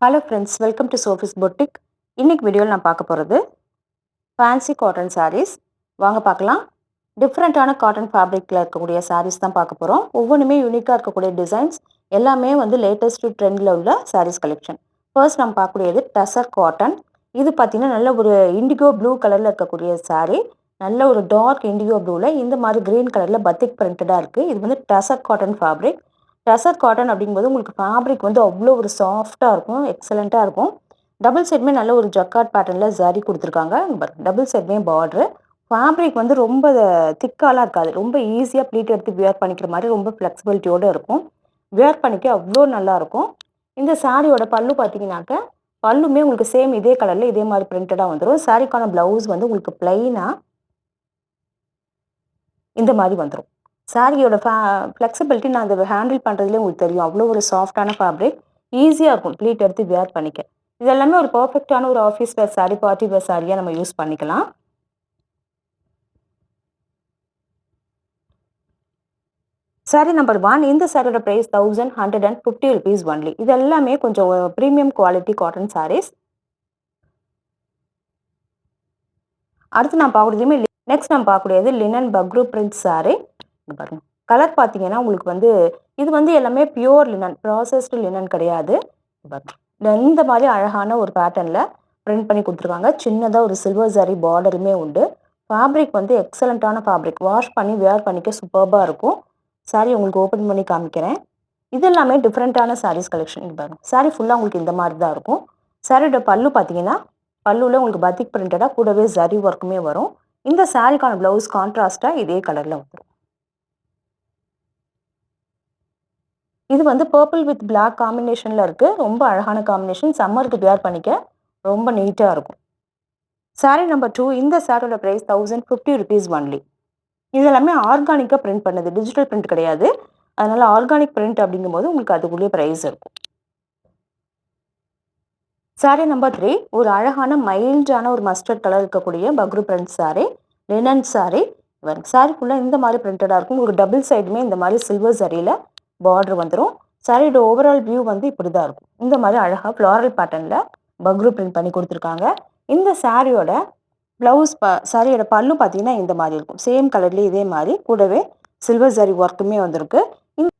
Hello friends, welcome to Sophie's boutique. இன்னைக்கு வீடியோவில் நான் பார்க்க போகிறது ஃபேன்சி காட்டன் சாரீஸ். வாங்க பார்க்கலாம். டிஃப்ரெண்ட்டான காட்டன் ஃபேப்ரிக்கில் இருக்கக்கூடிய சாரீஸ் தான் பார்க்க போகிறோம். ஒவ்வொன்றுமே யூனிக்காக இருக்கக்கூடிய டிசைன்ஸ், எல்லாமே லேட்டஸ்ட் ட்ரெண்டில் உள்ள சாரீஸ் கலெக்ஷன். ஃபர்ஸ்ட் நம்ம பார்க்கக்கூடியது டசர் காட்டன். இது பார்த்தீங்கன்னா நல்ல ஒரு இண்டிகோ ப்ளூ கலரில் இருக்கக்கூடிய சாரீ. நல்ல ஒரு டார்க் இண்டிகோ ப்ளூவில் இந்த மாதிரி க்ரீன் கலரில் பத்திக் பிரிண்டடாக இருக்குது. இது tussar cotton fabric. Tussar cotton அப்படிங்கும்போது உங்களுக்கு ஃபேப்ரிக் அவ்வளோ ஒரு சாஃப்டாக இருக்கும், எக்ஸலண்ட்டாக இருக்கும். டபுள் சைடுமே நல்ல ஒரு ஜக்கார்ட் பேட்டர்னில் ஜரி கொடுத்துருக்காங்க. டபுள் சைடுமே பார்டரு. ஃபேப்ரிக் ரொம்ப திக்காலாம் இருக்காது, ரொம்ப ஈஸியாக ப்ளீட் எடுத்து வியர் பண்ணிக்கிற மாதிரி ரொம்ப ஃப்ளெக்சிபிலிட்டியோடு இருக்கும். வியர் பண்ணிக்க அவ்வளோ நல்லாயிருக்கும். இந்த சாரியோட பல்லு பார்த்தீங்கன்னாக்க, பல்லுமே உங்களுக்கு சேம் இதே கலரில் இதே மாதிரி பிரிண்டடாக வந்துடும். சாரிக்கான ப்ளவுஸ் உங்களுக்கு ப்ளைனாக இந்த மாதிரி வந்துடும். சாரியோட ஃப்ளெக்சிபிலிட்டி நான் அதை ஹேண்டில் பண்ணுறதுலேயே உங்களுக்கு தெரியும். அவ்வளோ ஒரு சாஃப்டான ஃபேப்ரிக், ஈஸியாக இருக்கும் ப்ளீட் எடுத்து வியர் பண்ணிக்க. இது எல்லாமே ஒரு பர்ஃபெக்டான ஒரு office wear sari, party wear சாரியாக நம்ம யூஸ் பண்ணிக்கலாம். சாரி நம்பர் 1. இந்த சாரியோட ப்ரைஸ் 1150 rupees ஒன்லி. இது எல்லாமே கொஞ்சம் ப்ரீமியம் குவாலிட்டி காட்டன் சாரீஸ். அடுத்து நான் பார்க்கக்கூடியதுமே நெக்ஸ்ட் நம்ம பார்க்கக்கூடியது லினன் பக்ரூ பிரிண்ட் சாரீ. பாருங்க, கலர் பார்த்தீங்கன்னா உங்களுக்கு இது எல்லாமே பியூர் லினன், ப்ராசஸ்டு லினன் கிடையாது. இந்த மாதிரி அழகான ஒரு பேட்டர்னில் பிரிண்ட் பண்ணி கொடுத்துருக்காங்க. சின்னதாக ஒரு சில்வர் சாரி பார்டருமே உண்டு. Fabric எக்ஸலண்ட்டான fabric. வாஷ் பண்ணி வேர் பண்ணிக்க சூப்பர்பாக இருக்கும். சாரி உங்களுக்கு ஓப்பன் பண்ணி காமிக்கிறேன். இது எல்லாமே டிஃப்ரெண்ட்டான சாரீஸ் கலெக்ஷன். பாருங்க, சாரி ஃபுல்லாக உங்களுக்கு இந்த மாதிரி தான் இருக்கும். சாரியோட பல்லு பார்த்தீங்கன்னா, பல்லுவில் உங்களுக்கு பத்திக் பிரிண்டடாக கூடவே ஜரி ஒர்க்குமே வரும். இந்த சாரிக்கான ப்ளவுஸ் கான்ட்ராஸ்டாக இதே கலரில் வந்துடும். இது பர்பிள் வித் பிளாக் காம்பினேஷனில் இருக்குது. ரொம்ப அழகான காம்பினேஷன். சம்மருக்கு வியர் பண்ணிக்க ரொம்ப நீட்டாக இருக்கும். சாரீ நம்பர் 2. இந்த சாரியோட ப்ரைஸ் 1050 rupees ஒன்லி. இது எல்லாமே ஆர்கானிக்காக பிரிண்ட் பண்ணது, டிஜிட்டல் பிரிண்ட் கிடையாது. அதனால் ஆர்கானிக் பிரிண்ட் அப்படிங்கும்போது உங்களுக்கு அதுக்குள்ளேயே ப்ரைஸ் இருக்கும். சாரீ நம்பர் 3. ஒரு அழகான மைல்டான ஒரு மஸ்டர்ட் கலர் இருக்கக்கூடிய பக்ரூ பிரிண்ட் சாரீ, லினன் சாரீ. சாரீ ஃபுல்லாக இந்த மாதிரி பிரிண்டடாக இருக்கும். உங்களுக்கு டபுள் சைடுமே இந்த மாதிரி சில்வர் சரியில் பார்டர் வந்துடும். சாரியோட ஓவரால் வியூ இப்படி தான் இருக்கும். இந்த மாதிரி அழகாக ஃப்ளாரல் பேட்டர்னில் பக்ரூ பிரிண்ட் பண்ணி கொடுத்துருக்காங்க. இந்த சாரியோட ப்ளவுஸ் சாரியோட பல்லு பார்த்தீங்கன்னா இந்த மாதிரி இருக்கும். சேம் கலர்லேயே இதே மாதிரி கூடவே சில்வர் சரி ஒர்க்குமே வந்திருக்கு.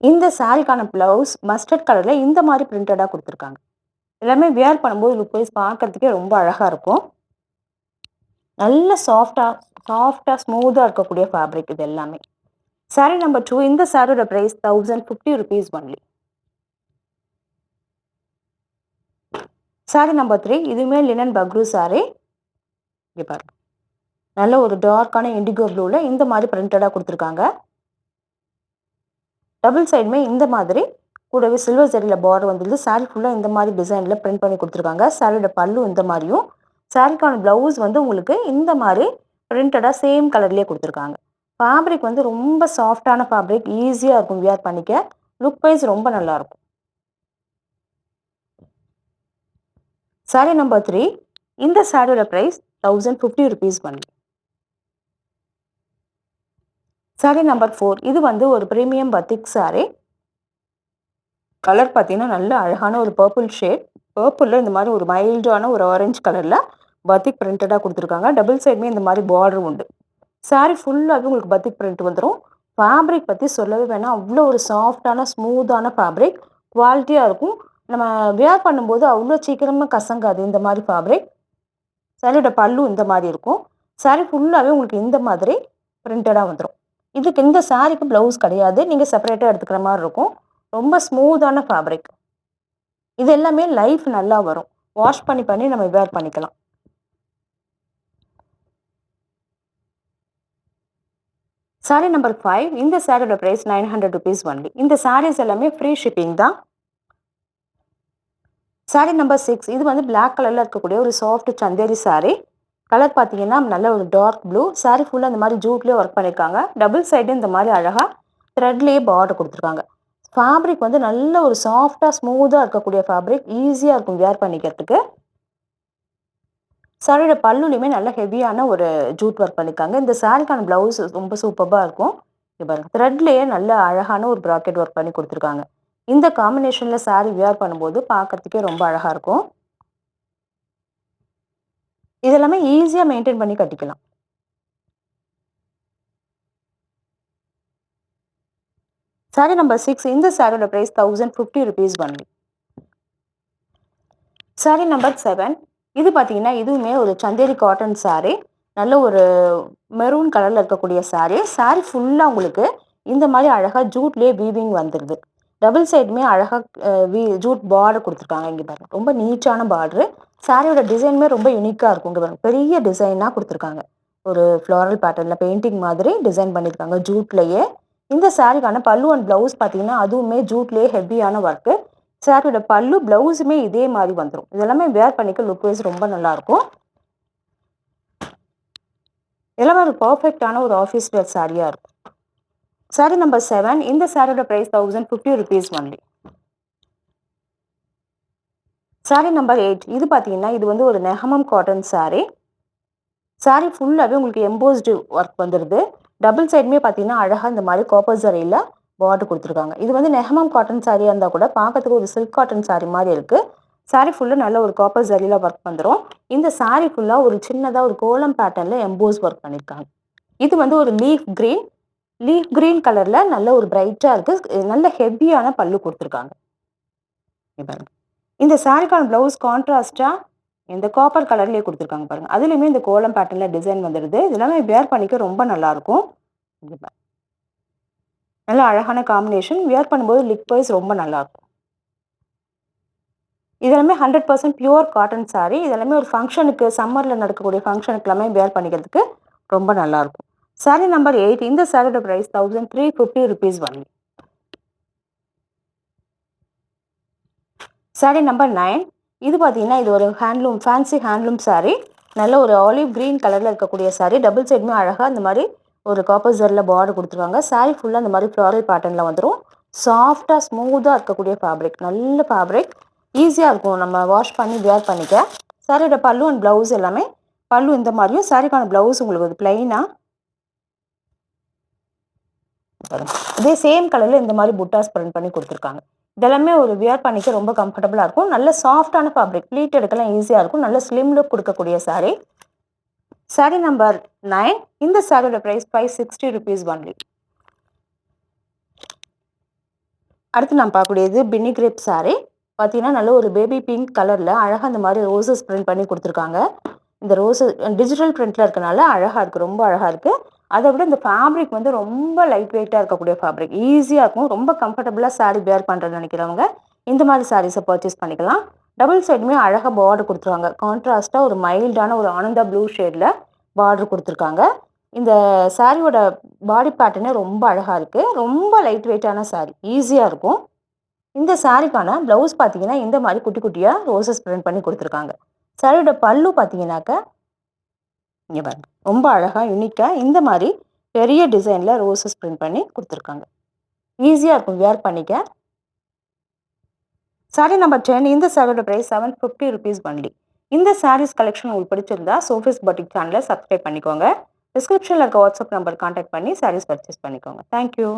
இந்த சாரிக்கான ப்ளவுஸ் மஸ்டர்ட் கலரில் இந்த மாதிரி பிரிண்டடாக கொடுத்துருக்காங்க. எல்லாமே வியர் பண்ணும்போது லுக் வைஸ் பார்க்கறதுக்கே ரொம்ப அழகாக இருக்கும். நல்ல சாஃப்டாக ஸ்மூத்தாக இருக்கக்கூடிய ஃபேப்ரிக் இது எல்லாமே. சாரீ நம்பர் 2. இந்த சாரியோட price 1050 rupees only. Sari number 3. இதுவுமே லினன் பக்ரூ சாரீ. இங்கே பாருங்க, நல்ல ஒரு டார்க்கான இண்டிகோ ப்ளூவில் இந்த மாதிரி பிரிண்டடாக கொடுத்துருக்காங்க. டபுள் சைடுமே இந்த மாதிரி கூடவே சில்வர் சரியில் பார்டர் வந்துடுது. சாரீ ஃபுல்லாக இந்த மாதிரி டிசைனில் பிரிண்ட் பண்ணி கொடுத்துருக்காங்க. சாரியோட பல்லு இந்த மாதிரியும், சாரிக்கான ப்ளவுஸ் உங்களுக்கு இந்த மாதிரி பிரிண்டடாக சேம் கலர்லேயே கொடுத்துருக்காங்க. ஃபேப்ரிக் ரொம்ப சாஃப்டான ஃபேப்ரிக், ஈஸியாக இருக்கும் வியர் பண்ணிக்க. லுக் வைஸ் ரொம்ப நல்லாயிருக்கும். சாரீ நம்பர் 3. இந்த சாரியோட price 1050 rupees only. Sari number 4. இது ஒரு ப்ரீமியம் பத்திக் சாரீ. கலர் பார்த்தீங்கன்னா நல்ல அழகான ஒரு பர்பிள் ஷேட். பர்பிளில் இந்த மாதிரி ஒரு மைல்டான ஒரு ஆரஞ்சு கலரில் பத்திக் பிரிண்டடாக கொடுத்துருக்காங்க. டபுள் சைடுமே இந்த மாதிரி பார்டர் உண்டு. சாரீ ஃபுல்லாகவே உங்களுக்கு பத்திக் பிரிண்ட் வந்துடும். ஃபேப்ரிக் பற்றி சொல்லவே வேணாம், அவ்வளோ ஒரு சாஃப்டான ஸ்மூத்தான ஃபேப்ரிக், குவாலிட்டியாக இருக்கும். நம்ம வியர் பண்ணும்போது அவ்வளோ சீக்கிரமாக கசங்காது இந்த மாதிரி ஃபேப்ரிக். சாரியோட பல்லு இந்த மாதிரி இருக்கும். சாரீ ஃபுல்லாகவே உங்களுக்கு இந்த மாதிரி பிரிண்டடாக வந்துடும். இந்த சாரீக்கு ப்ளவுஸ் கிடையாது, நீங்கள் செப்பரேட்டாக எடுத்துக்கிற மாதிரி இருக்கும். ரொம்ப ஸ்மூத்தான ஃபேப்ரிக். இது எல்லாமே லைஃப் நல்லா வரும். வாஷ் பண்ணி நம்ம வேர் பண்ணிக்கலாம். சாரீ நம்பர் 5. இந்த சாரியோட ப்ரைஸ் 900 rupees ஒன்லி. இந்த சாரீஸ் எல்லாமே ஃப்ரீ ஷிப்பிங் தான். சாரீ நம்பர் 6. இது பிளாக் கலரில் இருக்கக்கூடிய ஒரு சாஃப்ட் சந்தேரி சாரீ. கலர் பார்த்தீங்கன்னா நல்ல ஒரு டார்க் ப்ளூ. சாரீ ஃபுல்லாக இந்த மாதிரி ஜூட்லேயே ஒர்க் பண்ணியிருக்காங்க. டபுள் சைடு இந்த மாதிரி அழகாக த்ரெட்லேயே பார்டர் கொடுத்துருக்காங்க. ஃபேப்ரிக் நல்ல ஒரு சாஃப்டாக ஸ்மூத்தாக இருக்கக்கூடிய ஃபேப்ரிக், ஈஸியாக இருக்கும் வியர் பண்ணிக்கிறதுக்கு. சாரியோட பல்லுலையுமே நல்ல ஹெவியான ஒரு ஜூட் ஒர்க் பண்ணியிருக்காங்க. இந்த சாரிக்கான ப்ளவுஸ் ரொம்ப சூப்பராக இருக்கும். இது பாருங்க, த்ரெட்லேயே நல்ல அழகான ஒரு ப்ராக்கெட் ஒர்க் பண்ணி கொடுத்துருக்காங்க. இந்த காம்பினேஷனில் saree வியர் பண்ணும்போது பார்க்கறதுக்கே ரொம்ப அழகாக இருக்கும். இதெல்லாமே ஈஸியாக மெயின்டைன் பண்ணி கட்டிக்கலாம். saree நம்பர் 6 இந்த சாரியோட price 1050 rupees only. saree number 7 இது பார்த்தீங்கன்னா இதுவுமே ஒரு சந்தேரி காட்டன் saree. நல்ல ஒரு மெரூன் கலரில் இருக்கக்கூடிய saree ஃபுல்லாக உங்களுக்கு இந்த மாதிரி அழகாக ஜூட்லேயே வீவிங் வந்துடுது. டபுள் சைடுமே அழகாக ஜூட் பார்டர் கொடுத்துருக்காங்க. இங்கே பாருங்க ரொம்ப நீட்டான பார்டரு. சாரியோட டிசைனுமே ரொம்ப யூனிக்காக இருக்கும். இங்கே பாருங்க பெரிய டிசைனாக கொடுத்துருக்காங்க. ஒரு ஃப்ளாரல் பேட்டர்னில் பெயிண்டிங் மாதிரி டிசைன் பண்ணியிருக்காங்க ஜூட்லேயே. இந்த சாரிக்கான பல்லு அண்ட் ப்ளவுஸ் பார்த்தீங்கன்னா அதுவுமே ஜூட்லேயே ஹெவியான ஒர்க்கு. சாரியோட பல்லு ப்ளவுஸுமே இதே மாதிரி வந்துடும். இதெல்லாமே வேர் பண்ணிக்க லுக் வைஸ் ரொம்ப நல்லாயிருக்கும். எல்லாமே ஒரு பர்ஃபெக்டான ஒரு ஆஃபீஸ் வேர் சாரியாக இருக்கும். saree நம்பர் 7 இந்த சாரியோட price 1050 rupees only. saree number 8 இது பார்த்தீங்கன்னா இது வந்து ஒரு நெஹமம் காட்டன் saree ஃபுல்லாகவே உங்களுக்கு எம்போஸ்டு ஒர்க் வந்துடுது. டபுள் சைடுமே பார்த்தீங்கன்னா அழகாக இந்த மாதிரி காப்பர் ஜரியில் பார்டர் கொடுத்துருக்காங்க. இது வந்து நெஹமம் காட்டன் சாரியாக இருந்தால் கூட பார்க்கறதுக்கு ஒரு சில்க் காட்டன் saree மாதிரி இருக்குது. saree ஃபுல்லாக நல்ல ஒரு காப்பர் ஜரியில் ஒர்க் வந்துடும். இந்த saree ஃபுல்லாக ஒரு சின்னதாக ஒரு கோலம் பேட்டர்னில் எம்போஸ் ஒர்க் பண்ணியிருக்காங்க. இது வந்து ஒரு லீஃப் கிரீன் கலரில் நல்ல ஒரு பிரைட்டாக இருக்குது. நல்ல ஹெவியான பல்லு கொடுத்துருக்காங்க. பாருங்க இந்த சாரிக்கான ப்ளவுஸ் கான்ட்ராஸ்டாக இந்த காப்பர் கலர்லேயே கொடுத்துருக்காங்க பாருங்கள். அதுலேயுமே இந்த கோலம் பேட்டர்னில் டிசைன் வந்துடுது. இதெல்லாமே வேர் பண்ணிக்க ரொம்ப நல்லாயிருக்கும். நல்ல அழகான காம்பினேஷன். வேர் பண்ணும்போது லுக் வைஸ் ரொம்ப நல்லாயிருக்கும். இதெல்லாமே 100% பியூர் காட்டன் saree. இதெல்லாமே ஒரு ஃபங்க்ஷனுக்கு சம்மரில் நடக்கக்கூடிய ஃபங்க்ஷனுக்கு எல்லாமே வேர் பண்ணிக்கிறதுக்கு ரொம்ப நல்லாயிருக்கும். saree நம்பர் 8 இந்த சாரியோட price 1350 rupees only. saree number 9 இது பார்த்தீங்கன்னா இது ஒரு ஃபேன்சி ஹேண்ட்லூம் saree. நல்ல ஒரு ஆலிவ் கிரீன் கலரில் இருக்கக்கூடிய saree. டபுள் சைடுமே அழகாக இந்த மாதிரி ஒரு காப்பர் ஜரியில் பார்டர் கொடுத்துருக்காங்க. saree ஃபுல்லாக இந்த மாதிரி ஃப்ளாரல் பேட்டர்னில் வந்துடும். சாஃப்டாக ஸ்மூத்தாக இருக்கக்கூடிய ஃபேப்ரிக். நல்ல ஃபேப்ரிக். ஈஸியாக இருக்கும் நம்ம வாஷ் பண்ணி வேர் பண்ணிக்க. சாரியோட பல்லு அண்ட் ப்ளவுஸ் எல்லாமே பல்லு இந்த மாதிரியும் சாரிக்கான ப்ளவுஸ் உங்களுக்கு பிளைனாக இதே சேம் கலரில் இந்த மாதிரி புட்டாஸ் பிரிண்ட் பண்ணி கொடுத்துருக்காங்க. இதெல்லாமே ஒரு வியர் பண்ணிக்க ரொம்ப கம்ஃபர்டபுளாக இருக்கும். நல்ல சாஃப்டான ஃபேப்ரிக். ப்ளீட் எடுக்கலாம் ஈஸியாக இருக்கும். நல்ல ஸ்லிம் லுக் கொடுக்கக்கூடிய saree. saree நம்பர் 9 இந்த சாரியோட ப்ரைஸ் 560 rupees only. அடுத்து நான் பார்க்கக்கூடியது பின்னி கிரேப் saree. பார்த்தீங்கன்னா நல்ல ஒரு பேபி பிங்க் கலரில் அழகாக இந்த மாதிரி ரோசஸ் பிரிண்ட் பண்ணி கொடுத்துருக்காங்க. இந்த ரோசஸ் டிஜிட்டல் பிரிண்ட்டில் இருக்கனால அழகாக இருக்குது. ரொம்ப அழகாக இருக்குது. அதை விட இந்த ஃபேப்ரிக் வந்து ரொம்ப லைட் வெயிட்டாக இருக்கக்கூடிய ஃபேப்ரிக். ஈஸியாக இருக்கும். ரொம்ப கம்ஃபர்டபுளாக saree வேர் பண்ணுறதுன்னு நினைக்கிறவங்க இந்த மாதிரி சாரீஸை பர்ச்சேஸ் பண்ணிக்கலாம். டபுள் சைடுமே அழகாக பார்டர் கொடுத்துருவாங்க. கான்ட்ராஸ்ட்டாக ஒரு மைல்டான ஒரு ஆனந்தா ப்ளூ ஷேடில் பார்டர் கொடுத்துருக்காங்க. இந்த சாரியோட பாடி பேட்டர்னே ரொம்ப அழகாக இருக்குது. ரொம்ப லைட் வெயிட்டான saree. ஈஸியாக இருக்கும். இந்த சாரிக்கான ப்ளவுஸ் பார்த்தீங்கன்னா இந்த மாதிரி குட்டி குட்டியாக ரோசஸ் பிரிண்ட் பண்ணி கொடுத்துருக்காங்க. சாரியோட பல்லு பார்த்தீங்கன்னாக்க இங்கே பாருங்க ரொம்ப அழகாக யூனிக்காக இந்த மாதிரி பெரிய டிசைனில் ரோசஸ் பிரிண்ட் பண்ணி கொடுத்துருக்காங்க. ஈஸியாக இருக்கும் வேர் பண்ணிக்க. சாரி நம்பர் 10 இந்த சாரியோட ப்ரைஸ் 750 rupees only. இந்த சாரீஸ் கலெக்ஷன் உங்களுக்கு பிடிச்சிருந்தா சோஃபிஸ் பொட்டிக் சேனலை சப்ஸ்கிரைப் பண்ணிக்கோங்க. டிஸ்கிரிப்ஷனில் இருக்க வாட்ஸ்அப் நம்பர் கான்டாக்ட் பண்ணி சாரீஸ் பர்ச்சேஸ் பண்ணிக்கோங்க. தேங்க்யூ.